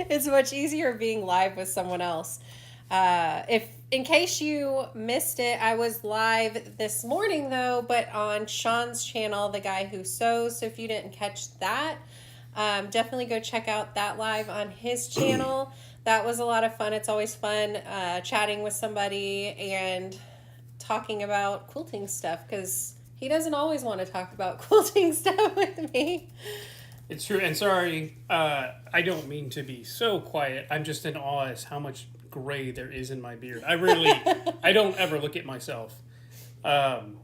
It's much easier being live with someone else. If in case you missed it, I was live this morning though, but on Sean's channel, the guy who sews. So if you didn't catch that, definitely go check out that live on his channel. That was a lot of fun. It's always fun chatting with somebody and talking about quilting stuff, because he doesn't always want to talk about quilting stuff with me. It's true. And sorry, I don't mean to be so quiet. I'm just in awe as how much gray there is in my beard. I don't ever look at myself. And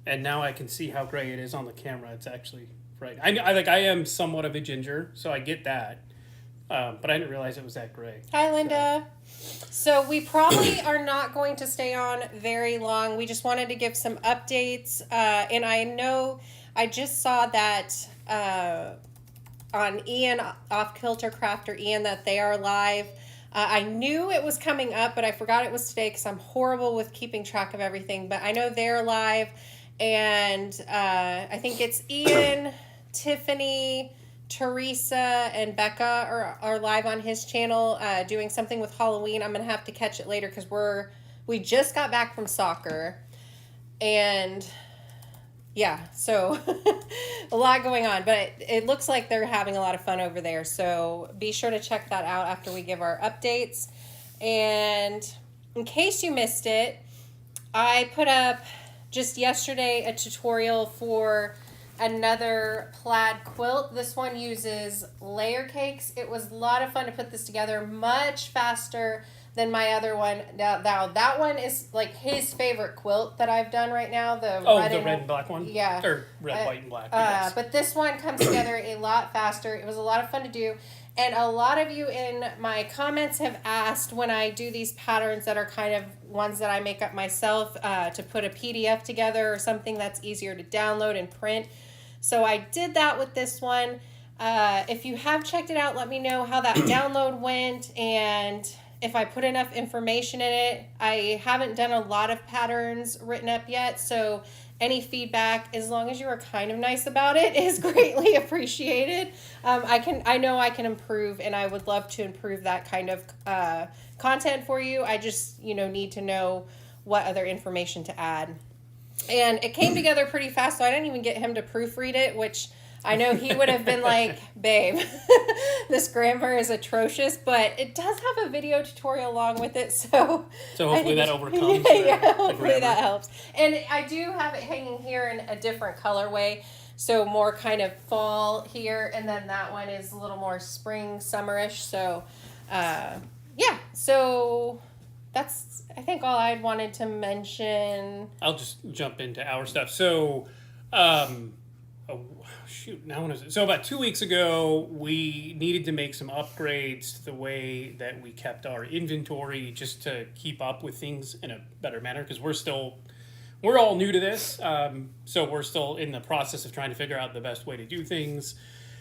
now I can see how gray it is on the camera. It's actually right. I am somewhat of a ginger, so I get that. But I didn't realize it was that gray. Hi, Linda. So we probably are not going to stay on very long. We just wanted to give some updates. And I know I just saw that on Ian, Off Kilter Crafter Ian, that they are live. I knew it was coming up, but I forgot it was today because I'm horrible with keeping track of everything. But I know they're live. And I think it's Ian, Tiffany, Teresa, and Becca are live on his channel doing something with Halloween. I'm going to have to catch it later because we just got back from soccer. And yeah, so a lot going on. But it looks like they're having a lot of fun over there. So be sure to check that out after we give our updates. And in case you missed it, I put up just yesterday a tutorial for another plaid quilt. This one uses layer cakes. It was a lot of fun to put this together, much faster than my other one. Now that one is like his favorite quilt that I've done right now. The red and black one? Yeah. Or red, white, and black. Yes. But this one comes together a lot faster. It was a lot of fun to do. And a lot of you in my comments have asked when I do these patterns that are kind of ones that I make up myself to put a PDF together or something that's easier to download and print. So I did that with this one. If you have checked it out, let me know how that download went and if I put enough information in it. I haven't done a lot of patterns written up yet, so any feedback, as long as you are kind of nice about it, is greatly appreciated. I know I can improve, and I would love to improve that kind of content for you. I just need to know what other information to add. And it came together pretty fast, so I didn't even get him to proofread it, which I know he would have been like, babe, this grammar is atrocious, but it does have a video tutorial along with it, so hopefully that overcomes hopefully that helps. And I do have it hanging here in a different colorway, so more kind of fall here, and then that one is a little more spring, summerish, so yeah, so that's, I think, all I wanted to mention. I'll just jump into our stuff. So, So about 2 weeks ago, we needed to make some upgrades to the way that we kept our inventory just to keep up with things in a better manner, because we're all new to this. So we're still in the process of trying to figure out the best way to do things.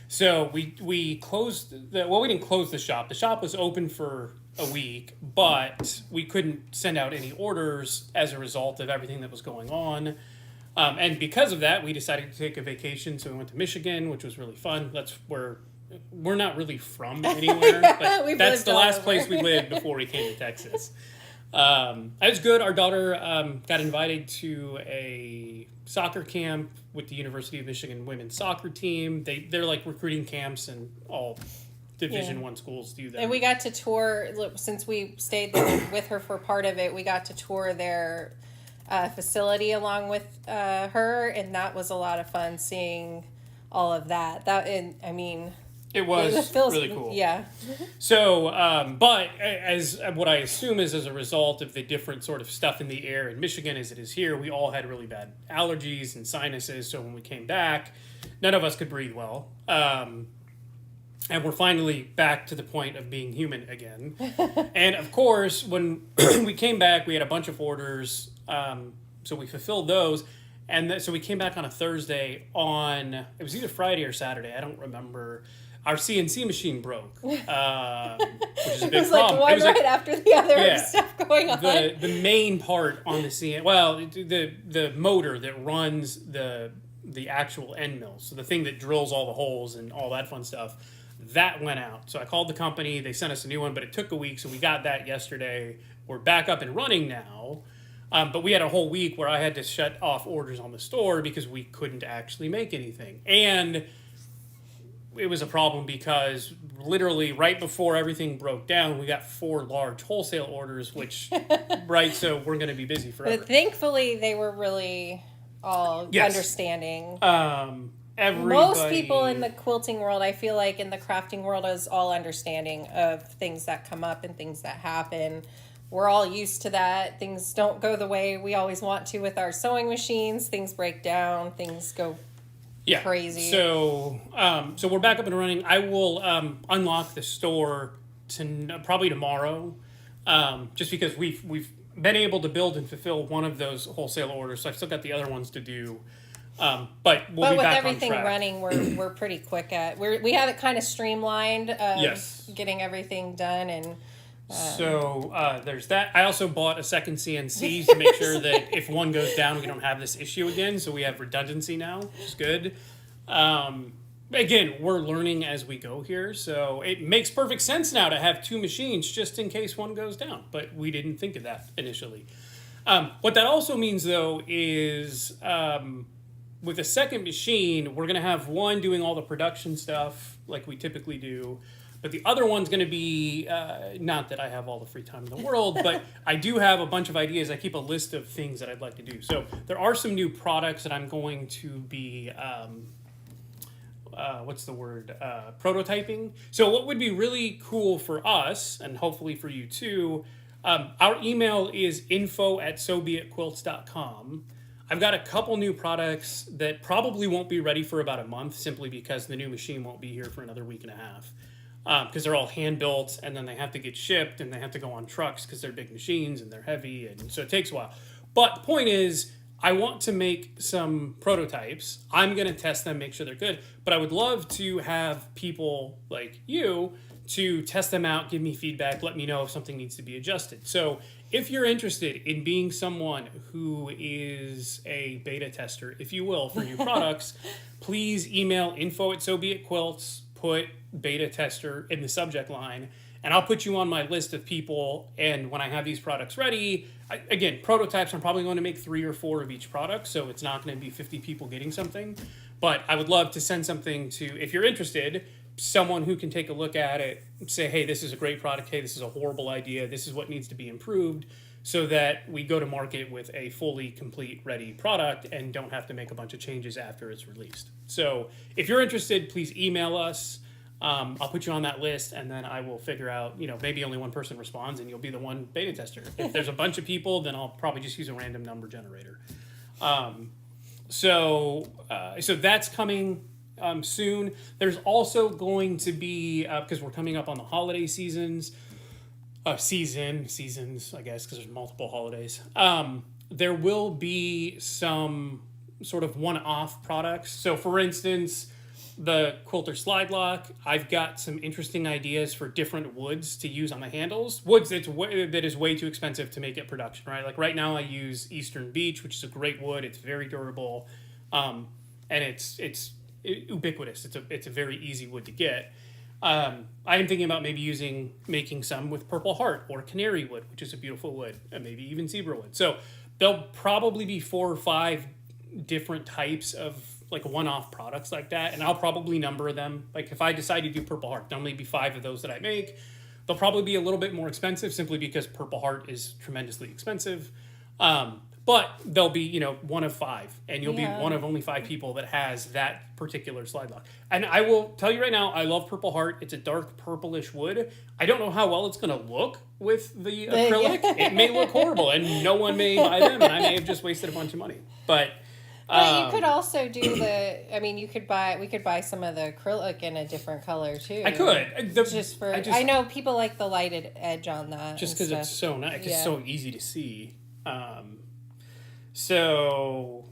So we closed we didn't close the shop. The shop was open for a week, but we couldn't send out any orders as a result of everything that was going on. And because of that, we decided to take a vacation. So we went to Michigan, which was really fun. That's where we're not really from anywhere, but that's the last place we lived before we came to Texas. It was good. Our daughter got invited to a soccer camp with the University of Michigan women's soccer team. They're like recruiting camps, and all Division I schools do that. And we got to tour, since we stayed there with her for part of it, we got to tour their facility along with her, and that was a lot of fun seeing all of that. It was really cool. Yeah. So, but as what I assume is as a result of the different sort of stuff in the air in Michigan as it is here, we all had really bad allergies and sinuses. So when we came back, none of us could breathe well. And we're finally back to the point of being human again. And of course, when we came back, we had a bunch of orders. So we fulfilled those. And so we came back on a Thursday it was either Friday or Saturday. I don't remember. Our CNC machine broke, which is a big problem. It was like one right after the other of stuff going on. The main part on the CNC, well, the motor that runs the actual end mill, so the thing that drills all the holes and all that fun stuff, that went out. So I called the company. They sent us a new one, but it took a week. So we got that yesterday. We're back up and running now. But we had a whole week where I had to shut off orders on the store because we couldn't actually make anything. And it was a problem because literally right before everything broke down, we got 4 large wholesale orders, which, right, so we're going to be busy forever. But thankfully, they were really all understanding. Most people in the quilting world, I feel like in the crafting world, is all understanding of things that come up and things that happen. We're all used to that. Things don't go the way we always want to with our sewing machines. Things break down. Things go crazy. So we're back up and running. I will unlock the store probably tomorrow, just because we've been able to build and fulfill one of those wholesale orders. So I've still got the other ones to do. But we'll be with back everything on track. running, we're pretty quick at. We have it kind of streamlined. Getting everything done and. So there's that. I also bought a second CNC to make sure that if one goes down, we don't have this issue again. So we have redundancy now, which is good. Again, we're learning as we go here. So it makes perfect sense now to have 2 machines just in case one goes down. But we didn't think of that initially. What that also means, though, is with a second machine, we're going to have one doing all the production stuff like we typically do. But the other one's going to be, not that I have all the free time in the world, but I do have a bunch of ideas. I keep a list of things that I'd like to do. So there are some new products that I'm going to be, prototyping. So what would be really cool for us, and hopefully for you too, our email is info@sewbeitquilts.com. I've got a couple new products that probably won't be ready for about a month, simply because the new machine won't be here for another week and a half. Because they're all hand built, and then they have to get shipped, and they have to go on trucks because they're big machines and they're heavy, and so it takes a while. But the point is, I want to make some prototypes. I'm going to test them, make sure they're good, but I would love to have people like you to test them out, give me feedback, let me know if something needs to be adjusted. So if you're interested in being someone who is a beta tester, if you will, for new products, please email info@sewbeitquilts, put beta tester in the subject line, and I'll put you on my list of people. And when I have these products ready, again, prototypes, I'm probably going to make 3 or 4 of each product, so it's not going to be 50 people getting something. But I would love to send something to, if you're interested, someone who can take a look at it, say, hey, this is a great product, hey, this is a horrible idea, this is what needs to be improved, so that we go to market with a fully complete ready product and don't have to make a bunch of changes after it's released. So if you're interested, please email us. I'll put you on that list, and then I will figure out, maybe only one person responds and you'll be the one beta tester. If there's a bunch of people, then I'll probably just use a random number generator. So that's coming soon. There's also going to be, because we're coming up on the holiday seasons, seasons, I guess, because there's multiple holidays. There will be some sort of one-off products. So for instance, the Quilter slide lock, I've got some interesting ideas for different woods to use on the handles. Woods that is way too expensive to make it production, right? Like right now I use Eastern Beech, which is a great wood. It's very durable, and it's ubiquitous. It's a very easy wood to get. I am thinking about maybe making some with Purple Heart or Canary wood, which is a beautiful wood, and maybe even zebra wood. So there'll probably be 4 or 5 different types of like one-off products like that, and I'll probably number them. Like if I decide to do Purple Heart, there'll only be 5 of those that I make. They'll probably be a little bit more expensive simply because Purple Heart is tremendously expensive. But they'll be, one of 5, and you'll be one of only 5 people that has that particular slide lock. And I will tell you right now, I love Purple Heart. It's a dark purplish wood. I don't know how well it's going to look with the acrylic. It may look horrible, and no one may buy them, and I may have just wasted a bunch of money. But you could also do we could buy some of the acrylic in a different color too. I could. I know people like the lighted edge on that. Just because it's so nice. It's so easy to see. So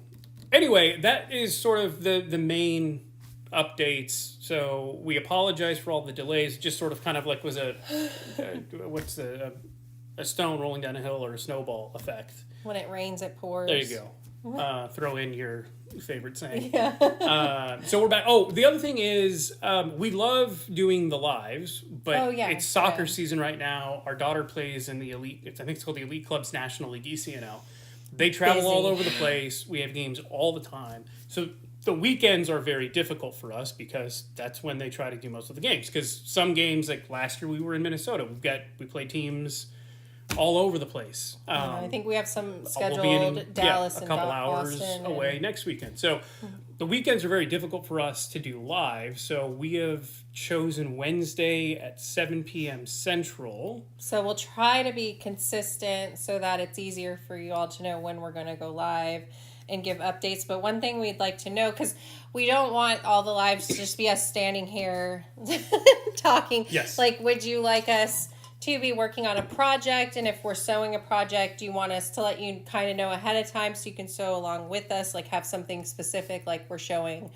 anyway, that is sort of the main updates. So we apologize for all the delays. Just sort of kind of like was a stone rolling down a hill or a snowball effect. When it rains, it pours. There you go. Throw in your favorite saying. Yeah. So we're back. Oh, the other thing is we love doing the lives, but it's soccer season right now. Our daughter plays in the elite. I think it's called the Elite Clubs National League, ECNL. They travel all over the place. We have games all the time. So the weekends are very difficult for us because that's when they try to do most of the games. Because some games, like last year we were in Minnesota, we play teams all over the place. I think we have some scheduled we'll be in, Dallas a couple and hours Boston away next weekend. So the weekends are very difficult for us to do live. So we have chosen Wednesday at 7 p.m. Central. So we'll try to be consistent so that it's easier for you all to know when we're going to go live and give updates. But one thing we'd like to know, because we don't want all the lives to just be us standing here talking. Yes. Like, would you like us to be working on a project? And if we're sewing a project, do you want us to let you kind of know ahead of time so you can sew along with us? Like, have something specific, like we're showing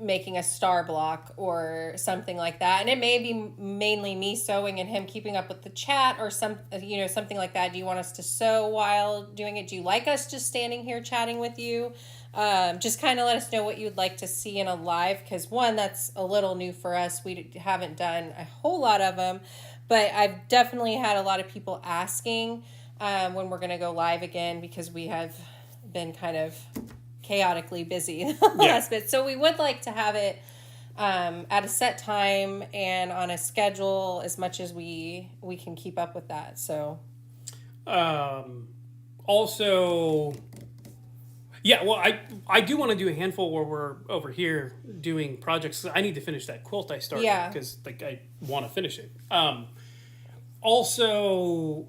making a star block or something like that. And it may be mainly me sewing and him keeping up with the chat or something like that. Do you want us to sew while doing it? Do you like us just standing here chatting with you? Just kind of let us know what you'd like to see in a live, because one, that's a little new for us. We haven't done a whole lot of them, but I've definitely had a lot of people asking when we're going to go live again, because we have been kind of chaotically busy the last bit. So we would like to have it at a set time and on a schedule as much as we can keep up with that. So also, yeah, well, I do want to do a handful where we're over here doing projects. I need to finish that quilt I started because I want to finish it. Also,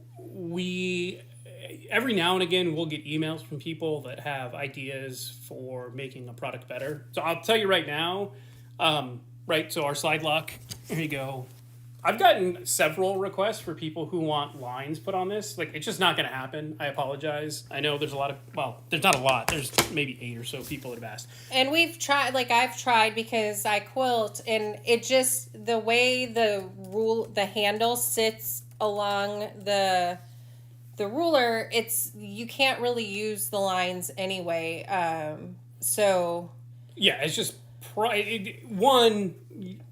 every now and again, we'll get emails from people that have ideas for making a product better. So I'll tell you right now, so our slide lock, here you go. I've gotten several requests for people who want lines put on this. Like, it's just not going to happen. I apologize. I know there's there's not a lot. There's maybe 8 or so people that have asked. And we've tried, I've tried, because I quilt, and it just, the way the handle sits along the ruler, you can't really use the lines anyway. So yeah, it's just one,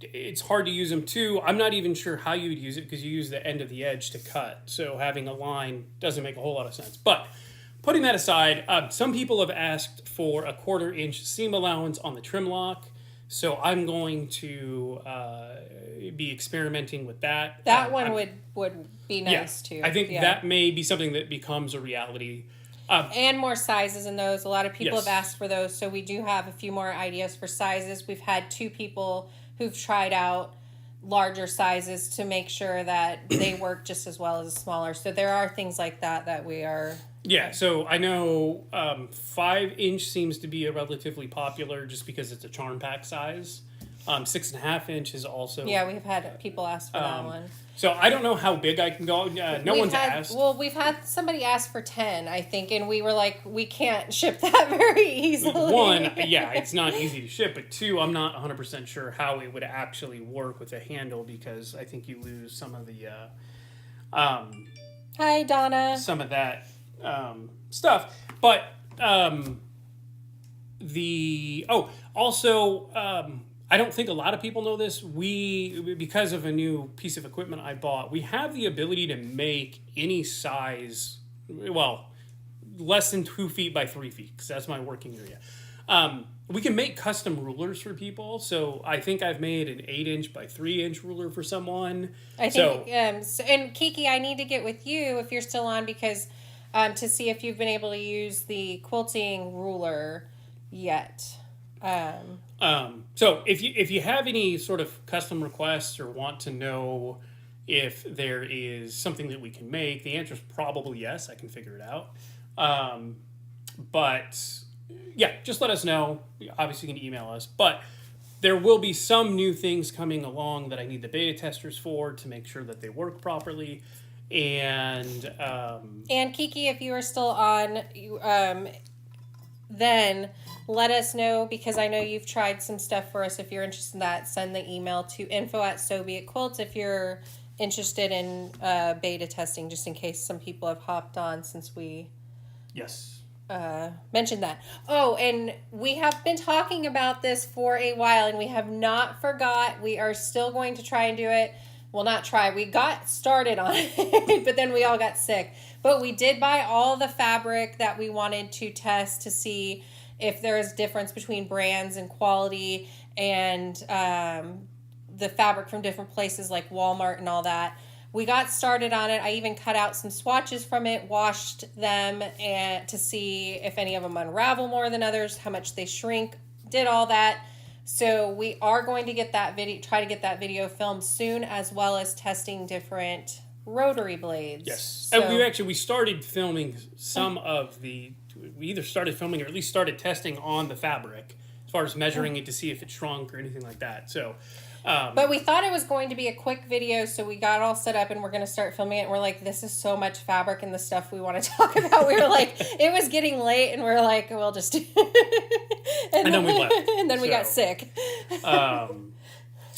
it's hard to use them. Two, I'm not even sure how you would use it because you use the end of the edge to cut. So having a line doesn't make a whole lot of sense. But putting that aside, some people have asked for a 1/4 inch seam allowance on the trim lock. So I'm going to be experimenting with that. That one would be nice too. I think that may be something that becomes a reality. And more sizes in those. A lot of people have asked for those, so we do have a few more ideas for sizes. We've had 2 people who've tried out larger sizes to make sure that they work just as well as smaller. So there are things like that we are... Yeah, so I know 5-inch seems to be a relatively popular just because it's a charm pack size. 6.5 inch is also... Yeah, we've had people ask for that one. So I don't know how big I can go. No one's asked. Well, we've had somebody ask for 10, I think, and we were like, we can't ship that very easily. One, yeah, it's not easy to ship, but 2, I'm not 100% sure how it would actually work with a handle because I think you lose some of the... Hi, Donna. Some of that stuff. But I don't think a lot of people know this. Because of a new piece of equipment I bought, we have the ability to make any size, less than 2 feet by 3 feet, because that's my working area. We can make custom rulers for people. So I think I've made an 8-inch by 3-inch ruler for someone. I think, and Kiki, I need to get with you if you're still on, because to see if you've been able to use the quilting ruler yet. So if you have any sort of custom requests or want to know if there is something that we can make, the answer is probably yes. I can figure it out. But yeah, just let us know. Obviously, you can email us, but there will be some new things coming along that I need the beta testers for to make sure that they work properly. And Kiki, if you are still on, then let us know, because I know you've tried some stuff for us. If you're interested in that, send the email to info@SewBeItQuilts if you're interested in beta testing, just in case some people have hopped on since we mention that. Oh, and we have been talking about this for a while, and we have not forgot. We are still going to try and do it. Well, not try. We got started on it, but then we all got sick. But we did buy all the fabric that we wanted to test to see if there is difference between brands and quality, and the fabric from different places like Walmart and all that. We got started on it. I even cut out some swatches from it, washed them and to see if any of them unravel more than others, how much they shrink, did all that. So we are going to get that video, try to get that video filmed soon, as well as testing different rotary blades. Yes. So, And we started filming some of we either started filming or at least started testing on the fabric as far as measuring it to see if it shrunk or anything like that. So, but we thought it was going to be a quick video, so we got all set up and we're going to start filming it. And we're like, this is so much fabric and the stuff we want to talk about. We were like, it was getting late, and we're like, we'll just. and then we left. And then we got sick.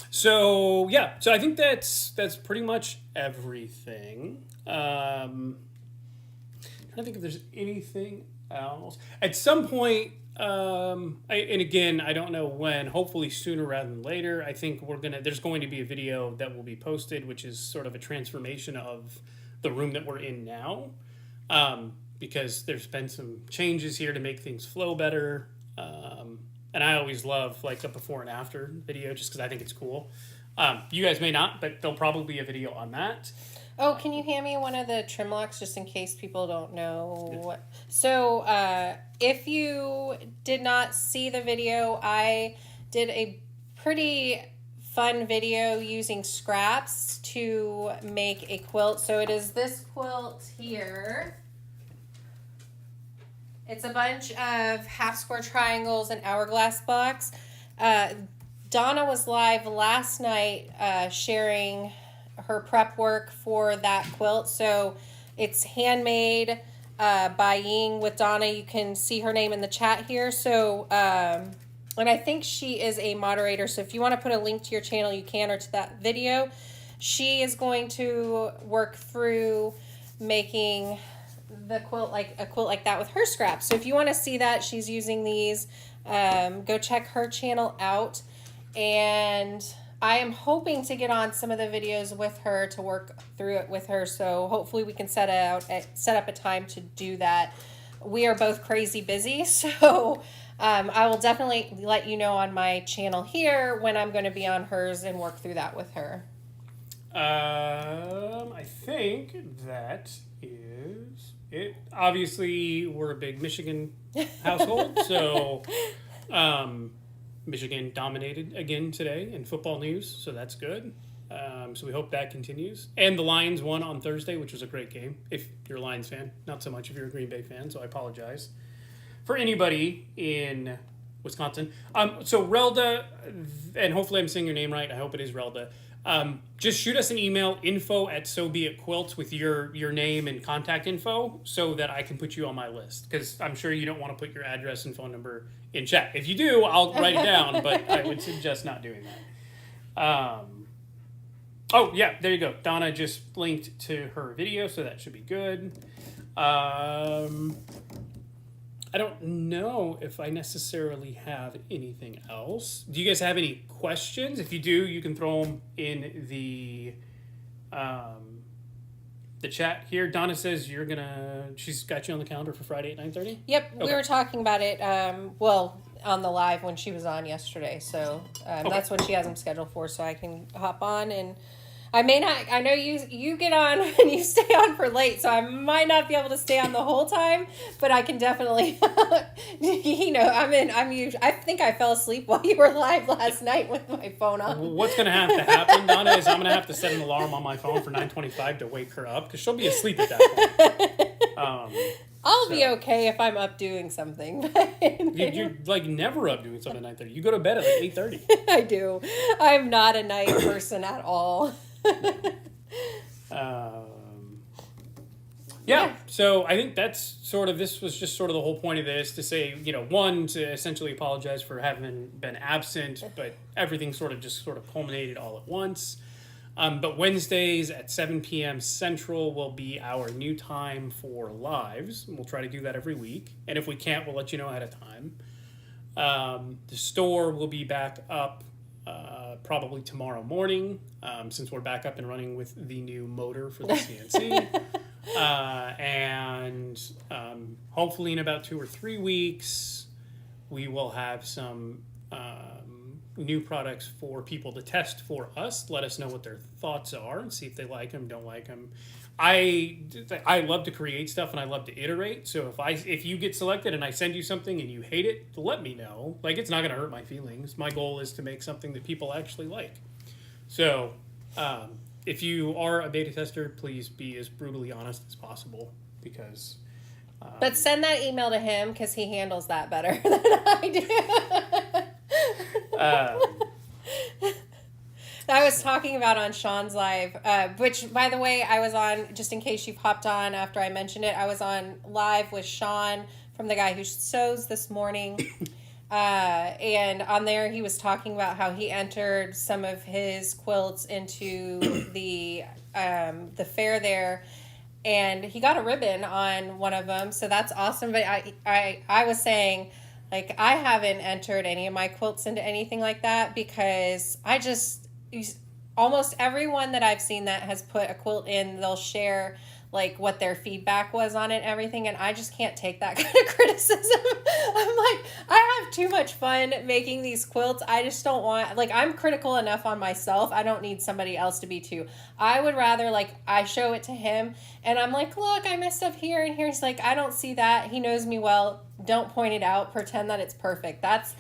So yeah, so I think that's pretty much everything. I'm trying to think if there's anything else. At some point, and again, I don't know when, hopefully sooner rather than later, I think there's going to be a video that will be posted, which is sort of a transformation of the room that we're in now. Because there's been some changes here to make things flow better. And I always love like the before and after video just because I think it's cool. You guys may not, but there'll probably be a video on that. Oh, can you hand me one of the trim locks just in case people don't know what? So, if you did not see the video, I did a pretty fun video using scraps to make a quilt. So it is this quilt here. It's a bunch of half square triangles and hourglass blocks. Donna was live last night sharing her prep work for that quilt. So it's handmade by Ying with Donna. You can see her name in the chat here. So, and I think she is a moderator. So if you want to put a link to your channel, you can, or to that video. She is going to work through making the quilt, like a quilt like that with her scraps. So if you want to see that, she's using these. Go check her channel out. And I am hoping to get on some of the videos with her to work through it with her. So hopefully we can set up a time to do that. We are both crazy busy, so I will definitely let you know on my channel here when I'm going to be on hers and work through that with her. I think that is it. Obviously, we're a big Michigan household, so Michigan dominated again today in football news, so that's good. So we hope that continues. And the Lions won on Thursday, which was a great game. If you're a Lions fan, not so much if you're a Green Bay fan, so I apologize. For anybody in Wisconsin. So Relda, and hopefully I'm saying your name right, I hope it is Relda. Just shoot us an email, info@sewbeitquilts with your name and contact info so that I can put you on my list. Because I'm sure you don't want to put your address and phone number in chat. If you do, I'll write it down, but I would suggest not doing that. Oh, yeah, there you go. Donna just linked to her video, so that should be good. I don't know if I necessarily have anything else. Do you guys have any questions? If you do, you can throw them in the chat here. Donna says she's got you on the calendar for Friday at 9:30? Yep, Okay. we were talking about it, on the live when she was on yesterday. So that's when she has them scheduled for, so I can hop on. And I may not, I know you get on and you stay on for late, so I might not be able to stay on the whole time, but I can definitely, I think I fell asleep while you were live last night with my phone on. What's going to have to happen, Donna, is I'm going to have to set an alarm on my phone for 9:25 to wake her up, because she'll be asleep at that point. I'll be okay if I'm up doing something. You're like never up doing something at 9:30. You go to bed at like 8:30. I do. I'm not a night person at all. Yeah, so I think this was just sort of the whole point of this, to say, one, to essentially apologize for having been absent, but everything sort of culminated all at once. But Wednesdays at 7 p.m. Central will be our new time for lives. We'll try to do that every week. And if we can't, we'll let you know ahead of time. The store will be back up probably tomorrow morning, since we're back up and running with the new motor for the CNC. And hopefully in about 2 or 3 weeks, we will have some new products for people to test for us. Let us know what their thoughts are and see if they like them, don't like them. I love to create stuff and I love to iterate. So if you get selected and I send you something and you hate it, let me know. Like, it's not going to hurt my feelings. My goal is to make something that people actually like. So if you are a beta tester, please be as brutally honest as possible, because but send that email to him, because he handles that better than I do. I was talking about on Sean's live, which, by the way, I was on, just in case you popped on after I mentioned it, I was on live with Sean from the guy who sews this morning. And on there, he was talking about how he entered some of his quilts into the fair there, and he got a ribbon on one of them, so that's awesome. But I was saying, like, I haven't entered any of my quilts into anything like that, because almost everyone that I've seen that has put a quilt in, they'll share like what their feedback was on it and everything, and I just can't take that kind of criticism. I'm like, I have too much fun making these quilts. I just don't want, like, I'm critical enough on myself. I don't need somebody else to be too. I would rather, like, I show it to him and I'm like, look, I messed up here and here. He's like, I don't see that. He knows me well. Don't point it out. Pretend that it's perfect. That's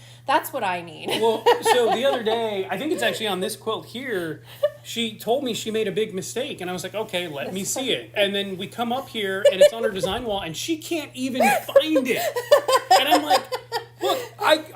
what I need. Well, so the other day, I think it's actually on this quilt here, she told me she made a big mistake, and I was like, okay, let me see it. And then we come up here, and it's on her design wall, and she can't even find it. And I'm like, look,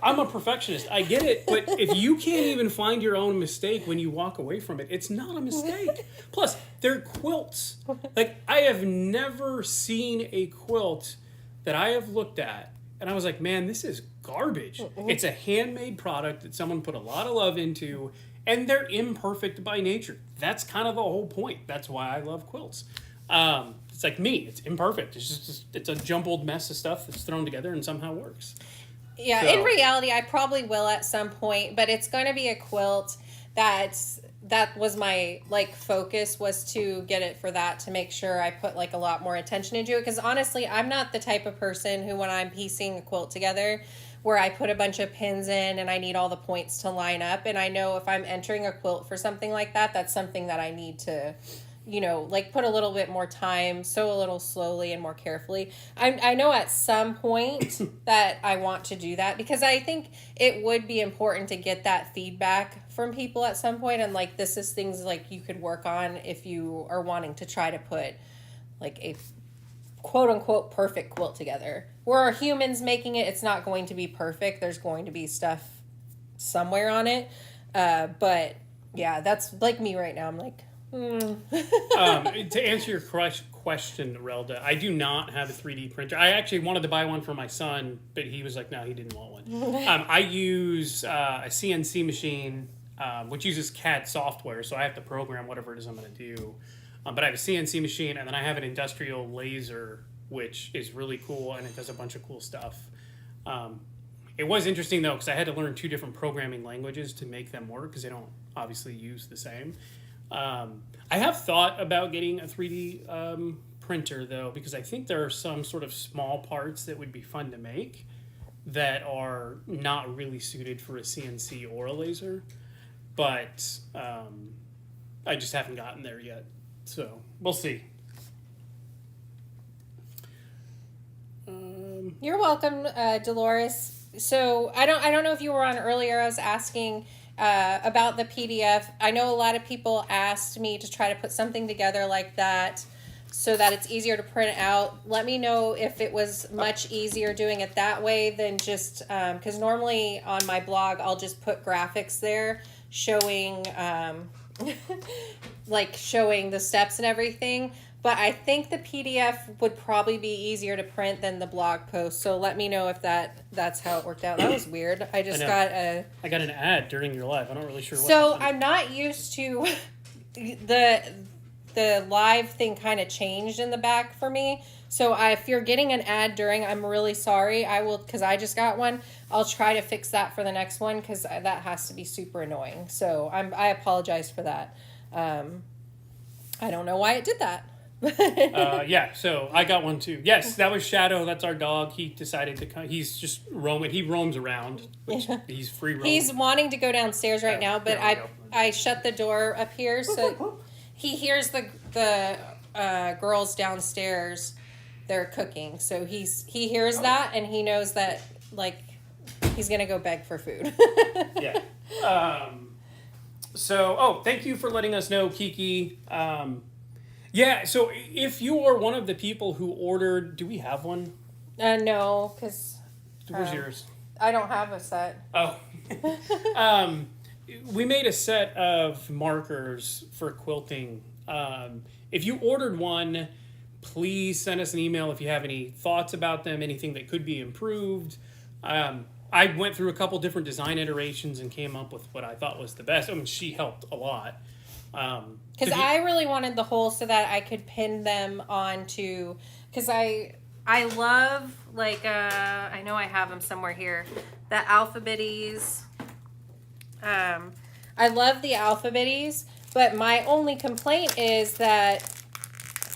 I'm a perfectionist. I get it, but if you can't even find your own mistake when you walk away from it, it's not a mistake. Plus, they're quilts. Like, I have never seen a quilt that I have looked at, and I was like, man, this is garbage. It's a handmade product that someone put a lot of love into, and they're imperfect by nature. That's kind of the whole point. That's why I love quilts. It's like me. It's imperfect. It's a jumbled mess of stuff that's thrown together and somehow works. Yeah, So, in reality, I probably will at some point, but it's going to be a quilt that was my, like, focus, was to get it for that, to make sure I put, like, a lot more attention into it. Because honestly, I'm not the type of person who, when I'm piecing a quilt together, where I put a bunch of pins in and I need all the points to line up. And I know if I'm entering a quilt for something like that, that's something that I need to, you know, like, put a little bit more time, sew a little slowly and more carefully. I know at some point that I want to do that, because I think it would be important to get that feedback from people at some point. And, like, this is things, like, you could work on if you are wanting to try to put, like, a quote unquote perfect quilt together. We're humans making it. It's not going to be perfect. There's going to be stuff somewhere on it. But yeah, that's like me right now. I'm like, to answer your question, Relda, I do not have a 3D printer. I actually wanted to buy one for my son, but he was like, no, he didn't want one. I use a CNC machine, which uses CAD software, so I have to program whatever it is I'm going to do. But I have a CNC machine, and then I have an industrial laser, which is really cool, and it does a bunch of cool stuff. It was interesting, though, because I had to learn 2 different programming languages to make them work, because they don't obviously use the same. I have thought about getting a 3D printer, though, because I think there are some sort of small parts that would be fun to make that are not really suited for a CNC or a laser. But I just haven't gotten there yet. So we'll see. You're welcome, Dolores. So I don't know if you were on earlier. I was asking about the PDF. I know a lot of people asked me to try to put something together like that so that it's easier to print out. Let me know if it was much easier doing it that way than just, because normally on my blog I'll just put graphics there showing like showing the steps and everything. But I think the PDF would probably be easier to print than the blog post. So let me know if that's how it worked out. That was weird. I got an ad during your live. I'm not really sure what So happened. I'm not used to the live thing kind of changed in the back for me. So if you're getting an ad during, I'm really sorry. I will, because I just got one. I'll try to fix that for the next one, because that has to be super annoying. So I apologize for that. I don't know why it did that. Yeah, so I got one too. Yes, that was Shadow. That's our dog. He decided to come. He's just roaming. He roams around. Which he's free roaming. He's wanting to go downstairs right now, but I shut the door up here so he hears the girls downstairs. They're cooking, so he hears that, and he knows that, like, he's gonna go beg for food. Yeah. So, thank you for letting us know, Kiki. Yeah, so if you are one of the people who ordered, do we have one? No, because where's yours? I don't have a set. Oh. We made a set of markers for quilting. If you ordered one, please send us an email if you have any thoughts about them, anything that could be improved. I went through a couple different design iterations and came up with what I thought was the best. I mean, she helped a lot. Because I really wanted the holes so that I could pin them onto, because I love, like, I know I have them somewhere here, the alphabetties. I love the alphabetties, but my only complaint is that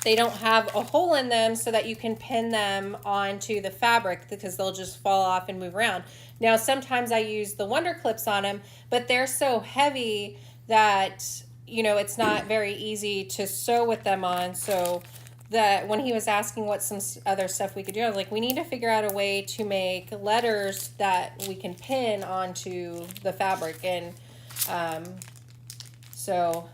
they don't have a hole in them so that you can pin them onto the fabric, because they'll just fall off and move around. Now, sometimes I use the Wonder Clips on them, but they're so heavy that, you know, it's not very easy to sew with them on. So that when he was asking what some other stuff we could do, I was like, we need to figure out a way to make letters that we can pin onto the fabric. And so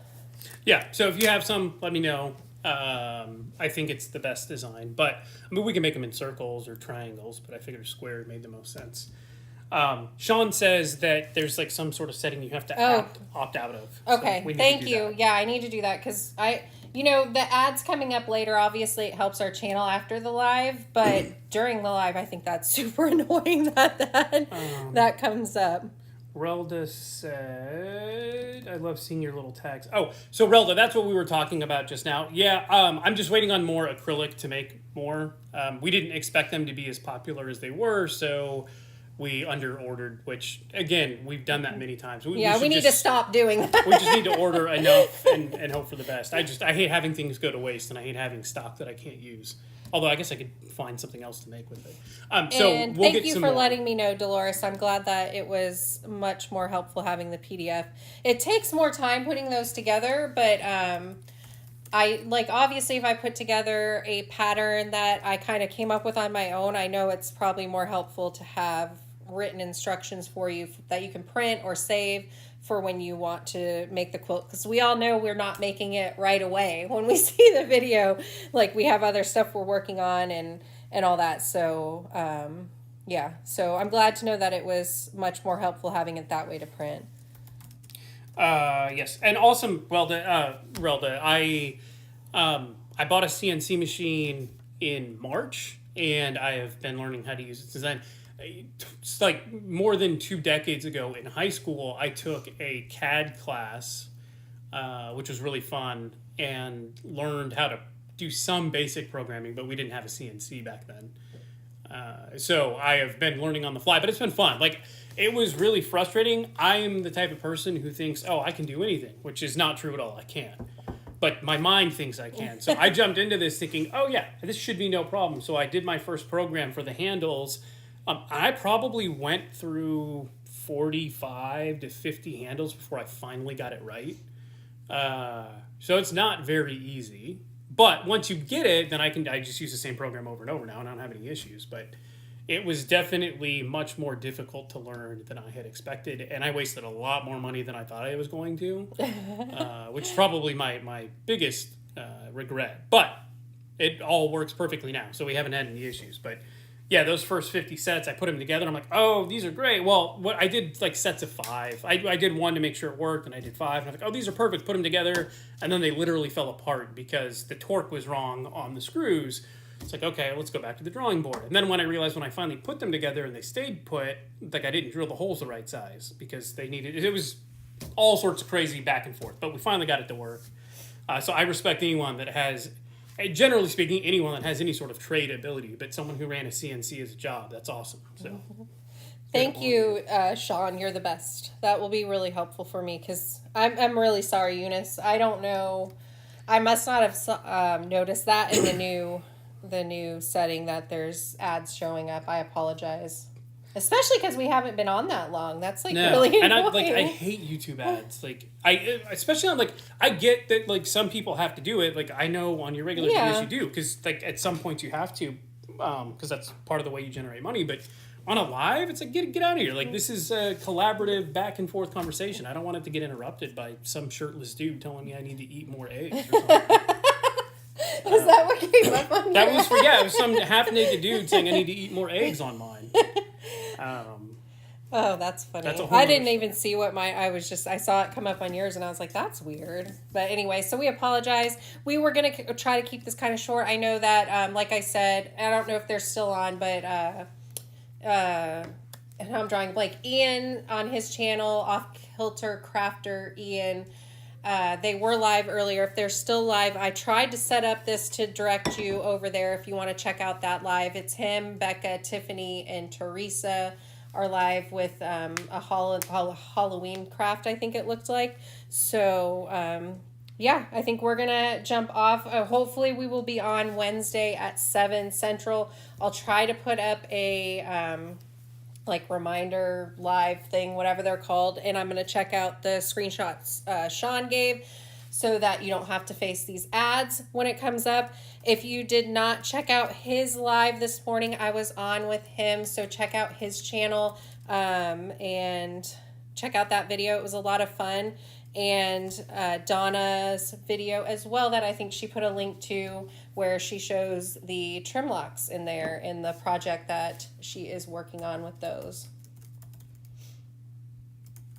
yeah, so if you have some, let me know. I think it's the best design, but I mean, we can make them in circles or triangles, but I figured square made the most sense. Sean says that there's like some sort of setting you have to opt out of. Okay, so thank you. Yeah, I need to do that, because you know, the ads coming up later, obviously it helps our channel after the live, but during the live, I think that's super annoying that comes up. Relda said, I love seeing your little tags. Oh, so Relda, that's what we were talking about just now. Yeah, I'm just waiting on more acrylic to make more. We didn't expect them to be as popular as they were, so we under-ordered, which, again, we've done that many times. We need to stop doing that. We just need to order enough and hope for the best. I hate having things go to waste, and I hate having stock that I can't use. Although I guess I could find something else to make with it. So and we'll thank get you some for more. letting me know, Dolores. I'm glad that it was much more helpful having the PDF. It takes more time putting those together, but I like, obviously if I put together a pattern that I kind of came up with on my own, I know it's probably more helpful to have written instructions for you that you can print or save for when you want to make the quilt, because we all know we're not making it right away when we see the video. Like, we have other stuff we're working on and all that. So yeah, so I'm glad to know that it was much more helpful having it that way to print. Yes, and awesome, Relda. I bought a CNC machine in March, and I have been learning how to use it since then. It's like more than 2 decades ago in high school, I took a CAD class, which was really fun, and learned how to do some basic programming, but we didn't have a CNC back then. So I have been learning on the fly, but it's been fun. Like, it was really frustrating. I am the type of person who thinks, oh, I can do anything, which is not true at all. I can't. But my mind thinks I can. So I jumped into this thinking, oh, yeah, this should be no problem. So I did my first program for the handles. I probably went through 45 to 50 handles before I finally got it right. So it's not very easy. But once you get it, then I just use the same program over and over now, and I don't have any issues. But it was definitely much more difficult to learn than I had expected, and I wasted a lot more money than I thought I was going to, which is probably my biggest regret. But it all works perfectly now, so we haven't had any issues. But yeah, those first 50 sets, I put them together. I'm like, oh, these are great. Well, what I did like sets of 5. I did 1 to make sure it worked, and I did 5. And I was like, oh, these are perfect. Put them together, and then they literally fell apart because the torque was wrong on the screws. It's like, okay, let's go back to the drawing board. And then when I realized when I finally put them together and they stayed put, like I didn't drill the holes the right size because they needed it. It was all sorts of crazy back and forth, but we finally got it to work. So I respect anyone that has, generally speaking, anyone that has any sort of trade ability, but someone who ran a CNC as a job, that's awesome. So Thank you, Sean. You're the best. That will be really helpful for me because I'm really sorry, Eunice. I don't know. I must not have noticed that in the new setting that there's ads showing up. I apologize. Especially because we haven't been on that long. That's like really and annoying. I hate YouTube ads. Like I especially on I get that like some people have to do it. Like I know on your regular videos you do because like at some point you have to because that's part of the way you generate money. But on a live, it's like get out of here. Like this is a collaborative back and forth conversation. I don't want it to get interrupted by some shirtless dude telling me I need to eat more eggs or something. Is that what came up on that was it was some half naked dude saying I need to eat more eggs on mine. Oh, that's funny. That's I didn't even see what I saw it come up on yours and I was like, that's weird. But anyway, so we apologize. We were going to try to keep this kind of short. I know that, like I said, I don't know if they're still on, but, and I'm drawing a blank. Ian on his channel, Off Kilter Crafter Ian, they were live earlier. If they're still live, I tried to set up this to direct you over there if you want to check out that live. It's him, Becca, Tiffany, and Teresa are live with a Halloween craft, I think it looked like. So, yeah, I think we're going to jump off. Hopefully we will be on Wednesday at 7 Central. I'll try to put up a reminder live thing, whatever they're called. And I'm going to check out the screenshots Sean gave so that you don't have to face these ads when it comes up. If you did not check out his live this morning, I was on with him. So check out his channel and check out that video. It was a lot of fun. And Donna's video as well that I think she put a link to where she shows the trim locks in there in the project that she is working on with those.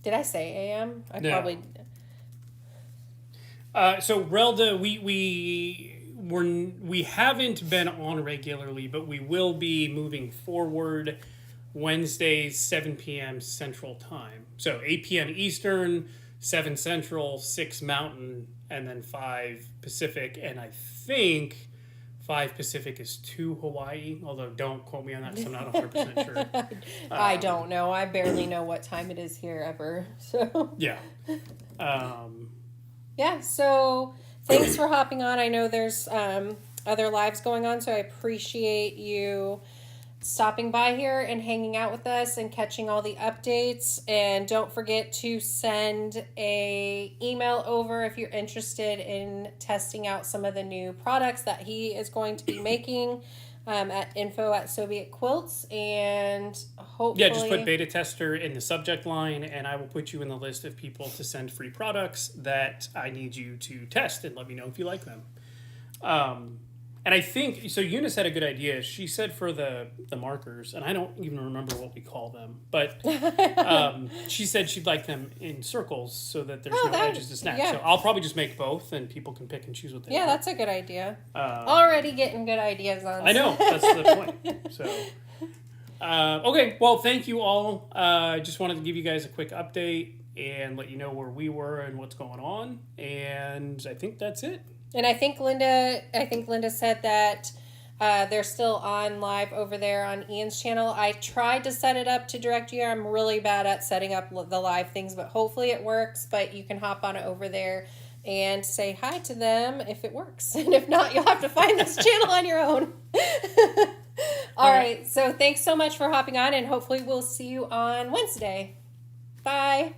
Did I say AM? Probably. So Relda, we haven't been on regularly, but we will be moving forward Wednesdays 7 p.m. Central Time. So 8 p.m. Eastern, 7 Central, 6 Mountain, and then 5 Pacific. And I think 5 Pacific is 2 Hawaii, although don't quote me on that because I'm not 100% sure. I don't know. I barely know what time it is here ever. So yeah. Yeah, so thanks for hopping on. I know there's other lives going on, so I appreciate you stopping by here and hanging out with us and catching all the updates. And don't forget to send a email over if you're interested in testing out some of the new products that he is going to be making at info@SewBeItQuilts. And hopefully... Yeah, just put beta tester in the subject line and I will put you in the list of people to send free products that I need you to test and let me know if you like them. And I think, so Eunice had a good idea. She said for the markers, and I don't even remember what we call them, but she said she'd like them in circles so that there's no edges to snap. Yeah. So I'll probably just make both and people can pick and choose what they want. Yeah, that's a good idea. Already getting good ideas on. I know, that's the point. So, okay, well, thank you all. I just wanted to give you guys a quick update and let you know where we were and what's going on. And I think that's it. And I think Linda said that they're still on live over there on Ian's channel. I tried to set it up to direct you. I'm really bad at setting up the live things, but hopefully it works. But you can hop on over there and say hi to them if it works. And if not, you'll have to find this channel on your own. All right. So thanks so much for hopping on, and hopefully we'll see you on Wednesday. Bye.